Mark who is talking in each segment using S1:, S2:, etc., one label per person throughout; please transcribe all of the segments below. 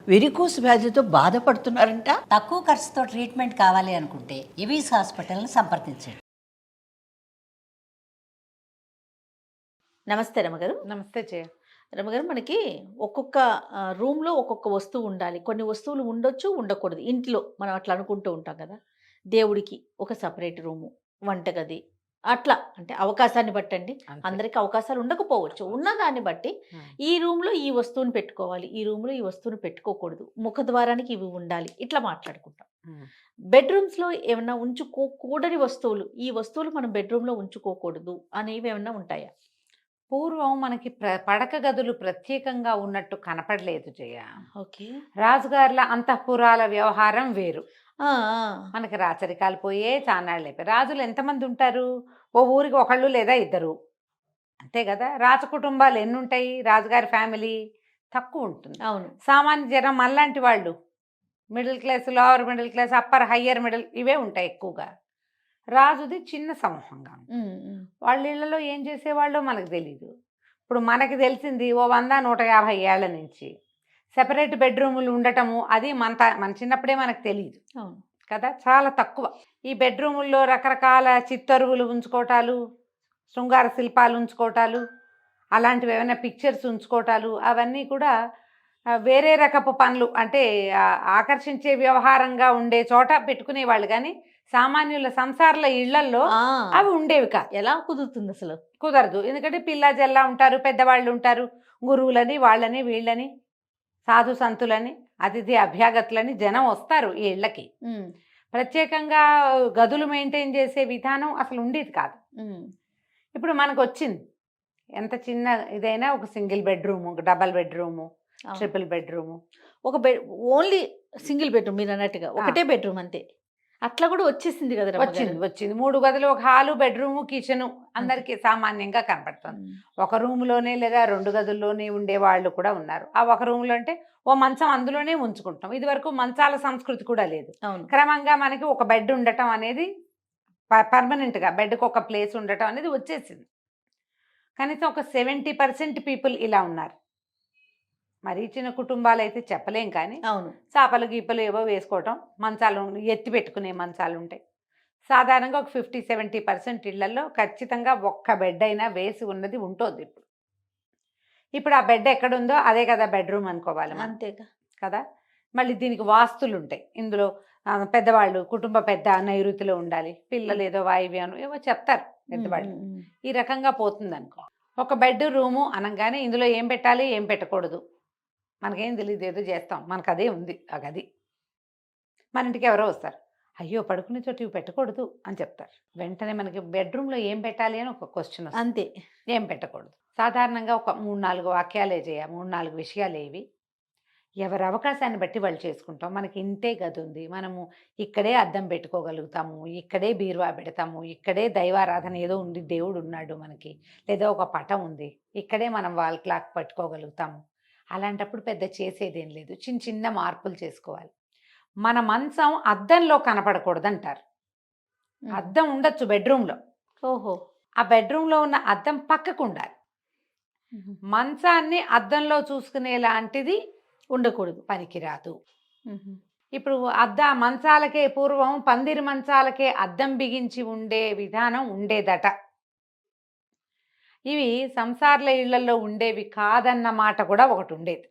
S1: Varicose వ్యాధితో బాధపడుతున్నారంట.
S2: తక్కువ ఖర్చుతో ట్రీట్మెంట్ కావాలి అనుకుంటే ఎవిస్ హాస్పిటల్ని సంప్రదించండి.
S3: నమస్తే రమగారు.
S4: నమస్తే జయ.
S3: రమగారు, మనకి ఒక్కొక్క రూమ్లో ఒక్కొక్క వస్తువు ఉండాలి. కొన్ని వస్తువులు ఉండొచ్చు, ఉండకూడదు. ఇంట్లో మనం అట్లా అనుకుంటూ ఉంటాం కదా. దేవుడికి ఒక సపరేట్ రూము, వంటగది, అట్లా అంటే అవకాశాన్ని బట్టండి.
S4: అంతే.
S3: అందరికి అవకాశాలు ఉండకపోవచ్చు. ఉన్నదాన్ని బట్టి
S4: Hmm.
S3: ఈ రూమ్లో ఈ వస్తువుని పెట్టుకోవాలి, ఈ రూమ్లో ఈ వస్తువుని పెట్టుకోకూడదు, ముఖద్వారానికి ఇవి ఉండాలి, ఇట్లా మాట్లాడుకుంటాం.
S4: Hmm.
S3: బెడ్రూమ్స్లో ఏమన్నా ఉంచుకోకూడని వస్తువులు, ఈ వస్తువులు మనం బెడ్రూమ్లో ఉంచుకోకూడదు అనేవి ఏమన్నా ఉంటాయా?
S4: పూర్వం మనకి పడక గదులు ప్రత్యేకంగా ఉన్నట్టు కనపడలేదు జయ.
S3: ఓకే.
S4: రాజుగారుల అంతఃపురాల వ్యవహారం వేరు.
S3: ఆ,
S4: మనకి రాచరికాలు పోయే చాన్నాళ్ళు అయిపోయి. రాజులు ఎంతమంది ఉంటారు? ఓ ఊరికి ఒకళ్ళు లేదా ఇద్దరు, అంతే కదా. రాజ కుటుంబాలు ఎన్ని ఉంటాయి? రాజుగారి ఫ్యామిలీ తక్కువ ఉంటుంది.
S3: అవును.
S4: సామాన్య జనం మనలాంటి వాళ్ళు, middle class, lower middle class, upper higher middle, ఇవే ఉంటాయి ఎక్కువగా. రాజుది చిన్న సమూహంగా ఉంటుంది. వాళ్ళ ఇళ్లలో ఏం చేసేవాళ్ళో మనకు తెలీదు. ఇప్పుడు మనకి తెలిసింది ఓ 100-150 ఏళ్ల నుంచి సెపరేట్ బెడ్రూములు ఉండటము, అది మన చిన్నప్పుడే మనకు తెలియదు
S3: అవును
S4: కదా, చాలా తక్కువ. ఈ బెడ్రూముల్లో రకరకాల చిత్తరువులు ఉంచుకోవటాలు, శృంగార శిల్పాలు ఉంచుకోవటాలు, అలాంటివి ఏమైనా పిక్చర్స్ ఉంచుకోవటాలు, అవన్నీ కూడా వేరే రకపు పనులు, అంటే ఆకర్షించే వ్యవహారంగా ఉండే చోట పెట్టుకునేవాళ్ళు. కానీ సామాన్యుల సంసారాల ఇళ్లల్లో అవి ఉండేవి కాదు.
S3: ఎలా కుదురుతుంది అసలు?
S4: కుదరదు. ఎందుకంటే పిల్ల జల్లా ఉంటారు, పెద్దవాళ్ళు ఉంటారు, గురువులని, వాళ్ళని వీళ్ళని, సాధు సంతులని, అతిథి అభ్యాగతులని జనం వస్తారు ఈ ఇళ్ళకి. ప్రత్యేకంగా గదులు మెయింటైన్ చేసే విధానం అసలు ఉండేది కాదు. ఇప్పుడు మనకు వచ్చింది. ఎంత చిన్న ఇదైనా ఒక సింగిల్ బెడ్రూము, ఒక డబల్ బెడ్రూము, ట్రిపుల్ బెడ్రూము,
S3: ఒక ఓన్లీ సింగిల్ బెడ్రూమ్. మీరు అన్నట్టుగా ఒకటే బెడ్రూమ్ అంతే. అట్లా కూడా వచ్చేసింది కదా.
S4: వచ్చింది 3 గదులు, ఒక హాలు, బెడ్రూము, కిచెను అందరికీ సామాన్యంగా కనపడుతుంది. ఒక రూమ్లోనే లేదా 2 గదుల్లోనే ఉండే వాళ్ళు కూడా ఉన్నారు. ఆ ఒక రూమ్లో అంటే ఓ మంచం అందులోనే ఉంచుకుంటాం. ఇది వరకు మంచాల సంస్కృతి కూడా లేదు. క్రమంగా మనకి ఒక బెడ్ ఉండటం అనేది పర్మనెంట్గా, బెడ్కి ఒక ప్లేస్ ఉండటం అనేది వచ్చేసింది. కనీసం ఒక 70% పీపుల్ ఇలా ఉన్నారు. మరీ చిన్న కుటుంబాలు అయితే చెప్పలేం, కానీ
S3: అవును,
S4: చాపలు గీపలు ఏవో వేసుకోవటం, మంచాలు ఎత్తి పెట్టుకునే మంచాలు ఉంటాయి. సాధారణంగా ఒక 50-70% ఇళ్లలో ఖచ్చితంగా ఒక్క బెడ్ అయినా వేసి ఉన్నది ఉంటుంది. ఇప్పుడు ఆ బెడ్ ఎక్కడుందో అదే కదా బెడ్రూమ్ అనుకోవాలి,
S3: అంతేగా
S4: కదా. మళ్ళీ దీనికి వాస్తులు ఉంటాయి. ఇందులో పెద్దవాళ్ళు, కుటుంబ పెద్ద నైరుతిలో ఉండాలి, పిల్లలు ఏదో వాయువ్యం ఏవో చెప్తారు పెద్దవాళ్ళు. ఈ రకంగా పోతుంది అనుకో. ఒక బెడ్ రూము అనగానే ఇందులో ఏం పెట్టాలి, ఏం పెట్టకూడదు మనకేం తెలియదు, ఏదో చేస్తాం. మనకు అదే ఉంది ఆ గది. మన ఇంటికి ఎవరో వస్తారు, అయ్యో పడుకునే చోటు ఇవి పెట్టకూడదు అని చెప్తారు. వెంటనే మనకి బెడ్రూమ్లో ఏం పెట్టాలి అని ఒక క్వశ్చన్ వస్తుంది.
S3: అంతే.
S4: ఏం పెట్టకూడదు. సాధారణంగా ఒక 3-4 వాక్యాలే చేయ, 3-4 విషయాలు ఏవి, ఎవరి అవకాశాన్ని బట్టి వాళ్ళు చేసుకుంటాం. మనకి ఇంతే గది ఉంది, మనము ఇక్కడే అద్దం పెట్టుకోగలుగుతాము, ఇక్కడే బీరువా పెడతాము, ఇక్కడే దైవారాధన ఏదో ఉంది, దేవుడు ఉన్నాడు మనకి, లేదా ఒక పటం ఉంది, ఇక్కడే మనం వాల్ క్లాక్ పట్టుకోగలుగుతాము. అలాంటప్పుడు పెద్ద చేసేదేం లేదు, చిన్న చిన్న మార్పులు చేసుకోవాలి. మన మంచం అద్దంలో కనపడకూడదు అంటారు. అద్దం ఉండొచ్చు బెడ్రూమ్లో.
S3: ఓహో.
S4: ఆ బెడ్రూమ్లో ఉన్న అద్దం పక్కకు ఉండాలి. మంచాన్ని అద్దంలో చూసుకునేలాంటిది
S3: ఉండకూడదు,
S4: పనికిరాదు. ఇప్పుడు మంచాలకే పూర్వం పందిరి మంచాలకే అద్దం బిగించి ఉండే విధానం ఉండేదట. ఇవి సంసార్ల ఇళ్లలో ఉండేవి కాదన్న మాట కూడా ఒకటి ఉండేది.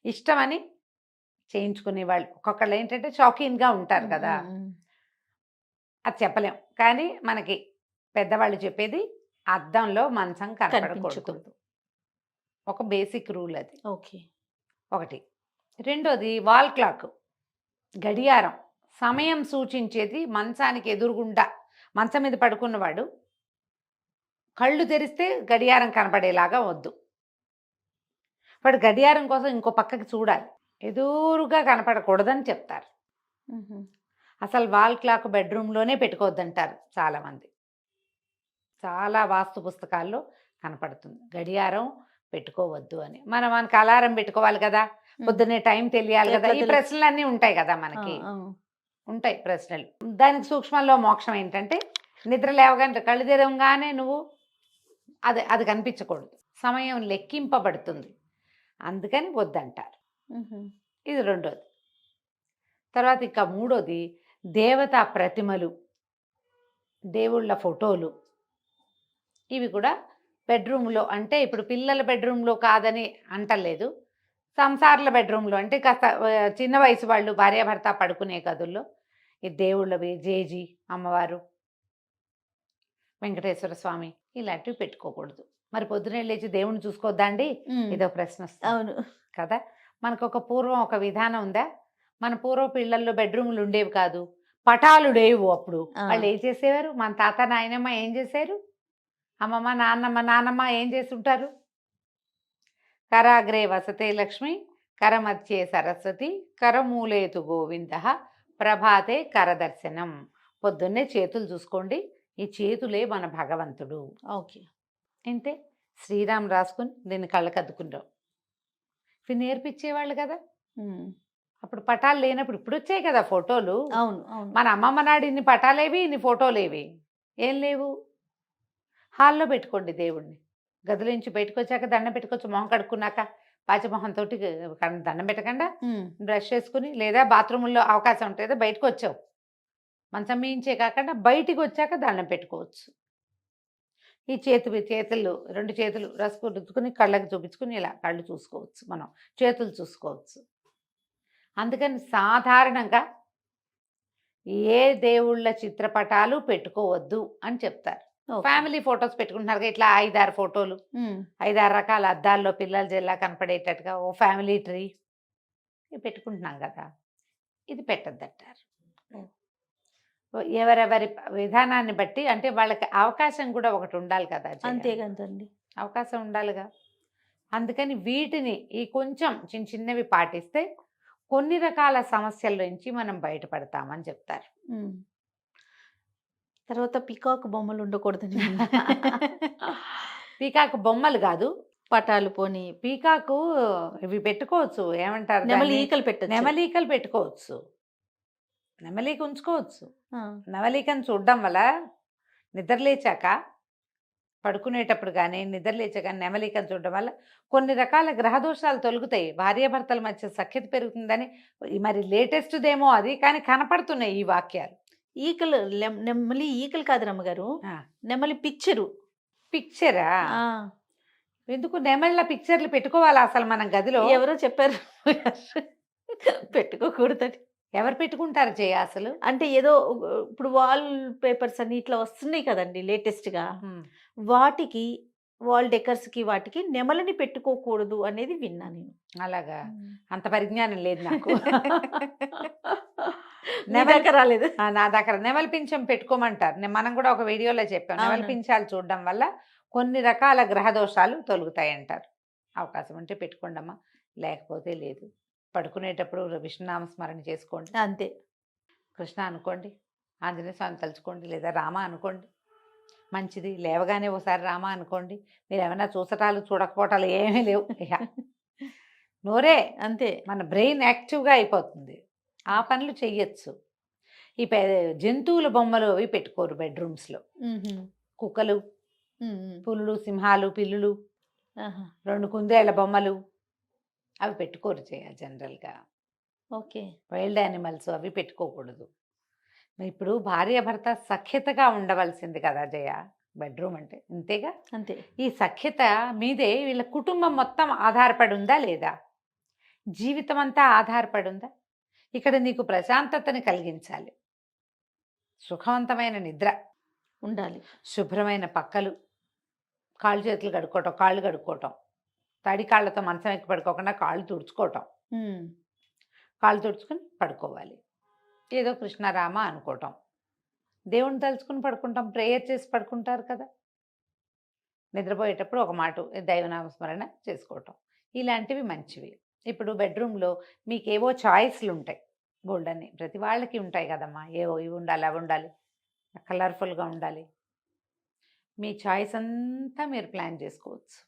S4: ఇష్టమని చేయించుకునేవాళ్ళు. ఒక్కొక్కళ్ళు ఏంటంటే షాకీన్గా ఉంటారు కదా, అది చెప్పలేం. కానీ మనకి పెద్దవాళ్ళు చెప్పేది అద్దంలో మంచం కనపడకూడదు. ఒక బేసిక్ రూల్ అది.
S3: ఓకే.
S4: ఒకటి. రెండోది వాల్ క్లాక్, గడియారం, సమయం సూచించేది మంచానికి ఎదురుగుండా. మంచం మీద పడుకున్నవాడు కళ్ళు తెరిస్తే గడియారం కనపడేలాగా వద్దు. వాడు గడియారం కోసం ఇంకో పక్కకి చూడాలి, ఎదురుగా కనపడకూడదని చెప్తారు. అసలు వాల్ క్లాక్ బెడ్రూమ్లోనే పెట్టుకోవద్దంటారు చాలామంది. చాలా వాస్తు పుస్తకాల్లో కనపడుతుంది గడియారం పెట్టుకోవద్దు అని. మనకి అలారం పెట్టుకోవాలి కదా, పొద్దున్నే టైం తెలియాలి కదా. ఈ ప్రశ్నలన్నీ ఉంటాయి కదా మనకి, ఉంటాయి ప్రశ్నలు. దానికి సూక్ష్మంలో మోక్షం ఏంటంటే నిద్ర లేవగానే కళ్ళు తెరవగానే నువ్వు అది కనిపించకూడదు, సమయం లెక్కింపబడుతుంది, అందుకని వద్దంటారు. ఇది రెండోది. తర్వాత ఇంకా మూడోది దేవతా ప్రతిమలు, దేవుళ్ళ ఫోటోలు. ఇవి కూడా బెడ్రూమ్లో, అంటే ఇప్పుడు పిల్లల బెడ్రూమ్లో కాదని అంటలేదు, సంసారాల బెడ్రూమ్లో అంటే కాస్త చిన్న వయసు వాళ్ళు భార్యాభర్త పడుకునే గదుల్లో ఈ దేవుళ్ళవి, జేజీ అమ్మవారు, వెంకటేశ్వర స్వామి ఇలాంటివి పెట్టుకోకూడదు. మరి పొద్దునే లేచి దేవుణ్ణి చూసుకోవద్దా అండి? ఇదో ప్రశ్న వస్తుంది
S3: అవును
S4: కదా. మనకు ఒక పూర్వం ఒక విధానం ఉందా? మన పూర్వపు ఇళ్లల్లో బెడ్రూమ్లు ఉండేవి కాదు, పటాలు లేవు. అప్పుడు వాళ్ళు ఏం చేసేవారు? మన తాత నాయనమ్మ ఏం చేశారు? అమ్మమ్మ నాన్నమ్మ ఏం చేస్తుంటారు? కరాగ్రే వసతే లక్ష్మి, కరమధ్యే సరస్వతి, కరమూలేతు గోవింద, ప్రభాతే కరదర్శనం. పొద్దున్నే చేతులు చూసుకోండి, ఈ చేతులే మన భగవంతుడు.
S3: ఓకే
S4: అంటే శ్రీరామ్ రాసుకుని దీన్ని కళ్ళకద్దుకుంటాం. ఇవి నేర్పించేవాళ్ళు కదా. అప్పుడు పటాలు లేనప్పుడు, ఇప్పుడు వచ్చాయి కదా ఫోటోలు.
S3: అవును అవును
S4: మన అమ్మమ్మ నాడు ఇన్ని పటాలేవి, ఇన్ని ఫోటోలేవి ఏం లేవు. హాల్లో పెట్టుకోండి దేవుడిని. గదిలో నుంచి బయటకు వచ్చాక దండం పెట్టుకోవచ్చు. మొహం కడుక్కున్నాక పాచమొహంతో దండం పెట్టకుండా బ్రష్ చేసుకుని, లేదా బాత్రూంలో అవకాశం ఉంటుంది బయటకు వచ్చావు, మంచం మీయించే కాకుండా బయటికి వచ్చాక దండం పెట్టుకోవచ్చు. ఈ చేతులు రెండు చేతులు రసుకు రుద్దుకుని కళ్ళకి చూపించుకుని ఇలా కళ్ళు చూసుకోవచ్చు, మనం చేతులు చూసుకోవచ్చు. అందుకని సాధారణంగా ఏ దేవుళ్ళ చిత్రపటాలు పెట్టుకోవద్దు అని చెప్తారు. ఫ్యామిలీ ఫొటోస్ పెట్టుకుంటున్నారు ఇట్లా 5-6 ఫోటోలు, 5-6 రకాల అద్దాల్లో పిల్లలు జిల్లా కనపడేటట్టుగా ఓ ఫ్యామిలీ ట్రీ పెట్టుకుంటున్నాం కదా, ఇది పెట్టద్దంటారు. ఎవరెవరి విధానాన్ని బట్టి, అంటే వాళ్ళకి అవకాశం కూడా ఒకటి ఉండాలి కదా.
S3: అంతే కదండి,
S4: అవకాశం ఉండాలిగా. అందుకని వీటిని ఈ కొంచెం చిన్నవి పాటిస్తే కొన్ని రకాల సమస్యల నుంచి మనం బయటపడతామని చెప్తారు.
S3: తర్వాత పికాక్ బొమ్మలు ఉండకూడదని.
S4: పీకాకు బొమ్మలు కాదు,
S3: పటాలు పోని
S4: పీకాకు ఇవి పెట్టుకోవచ్చు. ఏమంటారు?
S3: నెమలీకలు పెట్టచ్చు.
S4: నెమలీకలు పెట్టుకోవచ్చు, నెమలీక ఉంచుకోవచ్చు. నెమలీకను చూడడం వల్ల నిద్రలేచాక, పడుకునేటప్పుడు కానీ నిద్రలేచాక నెమలీకను చూడడం వల్ల కొన్ని రకాల గ్రహదోషాలు తొలుగుతాయి, భార్యాభర్తల మధ్య సఖ్యత పెరుగుతుందని. మరి లేటెస్ట్దేమో అది, కానీ కనపడుతున్నాయి ఈ వాక్యాలు.
S3: ఈకలు, నెమలి ఈకలు కాదు రమ్మగారు, నెమలి
S4: పిక్చరా? ఎందుకు నెమళ్ళ పిక్చర్లు పెట్టుకోవాలా అసలు మనం గదిలో?
S3: ఎవరో చెప్పారు పెట్టుకోకూడదని.
S4: ఎవరు పెట్టుకుంటారు జయ అసలు?
S3: అంటే ఏదో ఇప్పుడు వాల్ పేపర్స్ అని ఇట్లా వస్తున్నాయి కదండి లేటెస్ట్గా, వాటికి వాల్ డెకర్స్కి వాటికి నెమలిని పెట్టుకోకూడదు అనేది విన్నా నేను.
S4: అలాగా? అంత పరిజ్ఞానం లేదు నాకు.
S3: రాలేదు
S4: నా దగ్గర. నెమలి పింఛం పెట్టుకోమంటారు, మనం కూడా ఒక వీడియోలో చెప్పాం. నెమలి పింఛాలు చూడడం వల్ల కొన్ని రకాల గ్రహదోషాలు తొలుగుతాయి అంటారు. అవకాశం ఉంటే పెట్టుకోండమ్మా, లేకపోతే లేదు. పడుకునేటప్పుడు విష్ణునామ స్మరణ చేసుకోండి,
S3: అంతే.
S4: కృష్ణ అనుకోండి, ఆంజనేయ స్వామి తలుచుకోండి, లేదా రామ అనుకోండి, మంచిది. లేవగానే ఒకసారి రామ అనుకోండి. మీరు ఏమైనా చూసటాలు చూడకపోవటాలు ఏమీ లేవు, నోరే
S3: అంతే.
S4: మన బ్రెయిన్ యాక్టివ్గా అయిపోతుంది, ఆ పనులు చెయ్యొచ్చు. ఈ జంతువుల బొమ్మలు అవి పెట్టుకోరు బెడ్రూమ్స్లో. కుక్కలు, పులులు, సింహాలు, పిల్లులు, 2 కుందేళ్ల బొమ్మలు అవి పెట్టుకోరు జనరల్గా.
S3: ఓకే.
S4: వైల్డ్ యానిమల్స్ అవి పెట్టుకోకూడదు. ఇప్పుడు భార్యాభర్త సఖ్యతగా ఉండవలసింది కదా జయ, బెడ్రూమ్ అంటే అంతేగా.
S3: అంతే.
S4: ఈ సఖ్యత మీదే వీళ్ళ కుటుంబం మొత్తం ఆధారపడి ఉందా లేదా? జీవితం అంతా ఆధారపడి ఉందా? ఇక్కడ నీకు ప్రశాంతతని కలిగించాలి, సుఖవంతమైన నిద్ర
S3: ఉండాలి,
S4: శుభ్రమైన పక్కలు, కాళ్ళు చేతులు కడుక్కోవటం, కాళ్ళు కడుక్కోవటం, తడి కాళ్ళతో మంచం ఎక్కి పడుకోకుండా కాళ్ళు తుడుచుకోవటం, కాళ్ళు తుడుచుకుని పడుకోవాలి. ఏదో కృష్ణరామ అనుకోవటం, దేవుని తలుచుకుని పడుకుంటాం, ప్రేయర్ చేసి పడుకుంటారు కదా. నిద్రపోయేటప్పుడు ఒక మాట దైవనామస్మరణ చేసుకోవటం, ఇలాంటివి మంచివి. ఇప్పుడు బెడ్రూమ్లో మీకేవో చాయిస్లు ఉంటాయి, బోల్డన్ని ప్రతి వాళ్ళకి ఉంటాయి కదమ్మా. ఏవో ఇవి ఉండాలి, అవి ఉండాలి, కలర్ఫుల్గా ఉండాలి. మీ చాయిస్ అంతా మీరు ప్లాన్ చేసుకోవచ్చు.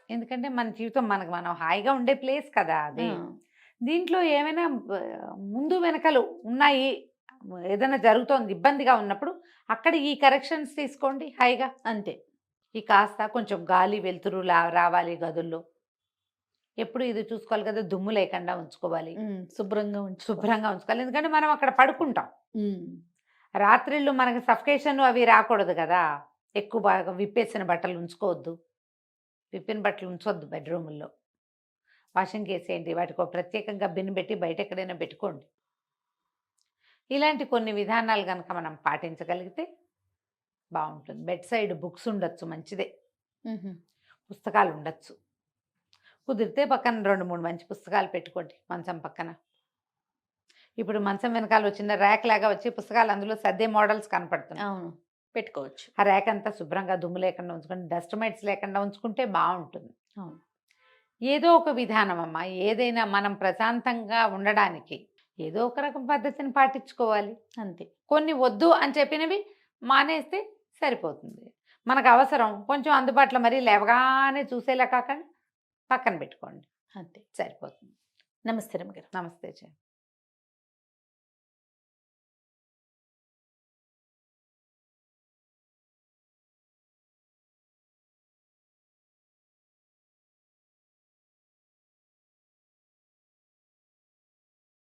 S4: ఎందుకంటే మన జీవితం మనం హాయిగా ఉండే ప్లేస్ కదా అది. దీంట్లో ఏమైనా ముందు వెనకలు ఉన్నాయి, ఏదైనా జరుగుతోంది ఇబ్బందిగా ఉన్నప్పుడు అక్కడ ఈ కరెక్షన్స్ తీసుకోండి హాయిగా, అంతే. ఈ కాస్త కొంచెం గాలి వెలుతురు రావాలి గదుల్లో, ఎప్పుడు ఇది చూసుకోవాలి కదా, దుమ్ము లేకుండా ఉంచుకోవాలి,
S3: శుభ్రంగా
S4: శుభ్రంగా ఉంచుకోవాలి. ఎందుకంటే మనం అక్కడ పడుకుంటాం.
S3: ఉమ్,
S4: రాత్రిళ్ళు మనకి సఫికేషన్ అవి రాకూడదు కదా, ఎక్కువ బాగా విప్పేసిన బట్టలు ఉంచుకోవద్దు, విప్పిన బట్టలు ఉంచొద్దు బెడ్రూముల్లో. వాషింగ్ వేసేయండి, వాటికి ఒక ప్రత్యేకంగా బిన్ పెట్టి బయట ఎక్కడైనా పెట్టుకోండి. ఇలాంటి కొన్ని విధానాలు కనుక మనం పాటించగలిగితే బాగుంటుంది. బెడ్ సైడ్ బుక్స్ ఉండొచ్చు, మంచిదే,
S3: ఉహు,
S4: పుస్తకాలు ఉండొచ్చు. కుదిరితే పక్కన 2-3 మంచి పుస్తకాలు పెట్టుకోండి మంచం పక్కన. ఇప్పుడు మంచం వెనకాల వచ్చిన ర్యాక్ లాగా వచ్చి పుస్తకాలు అందులో సర్దే మోడల్స్ కనపడుతున్నాయి.
S3: అవును, పెట్టుకోవచ్చు.
S4: ఆ ర్యాక్ అంతా శుభ్రంగా దుమ్ము లేకుండా ఉంచుకొని, డస్ట్ మైట్స్ లేకుండా ఉంచుకుంటే బాగుంటుంది.
S3: అవును.
S4: ఏదో ఒక విధానం అమ్మా, ఏదైనా మనం ప్రశాంతంగా ఉండడానికి ఏదో ఒక రకం పద్ధతిని పాటించుకోవాలి.
S3: అంతే.
S4: కొన్ని వద్దు అని చెప్పినవి మానేస్తే సరిపోతుంది. మనకు అవసరం కొంచెం అందుబాటులో, మరీ లేవగానే చూసేలా కాకుండా పక్కన పెట్టుకోండి,
S3: అంతే.
S4: సరిపోతుంది.
S3: నమస్తే రమ్య గారు.
S4: నమస్తే జయ.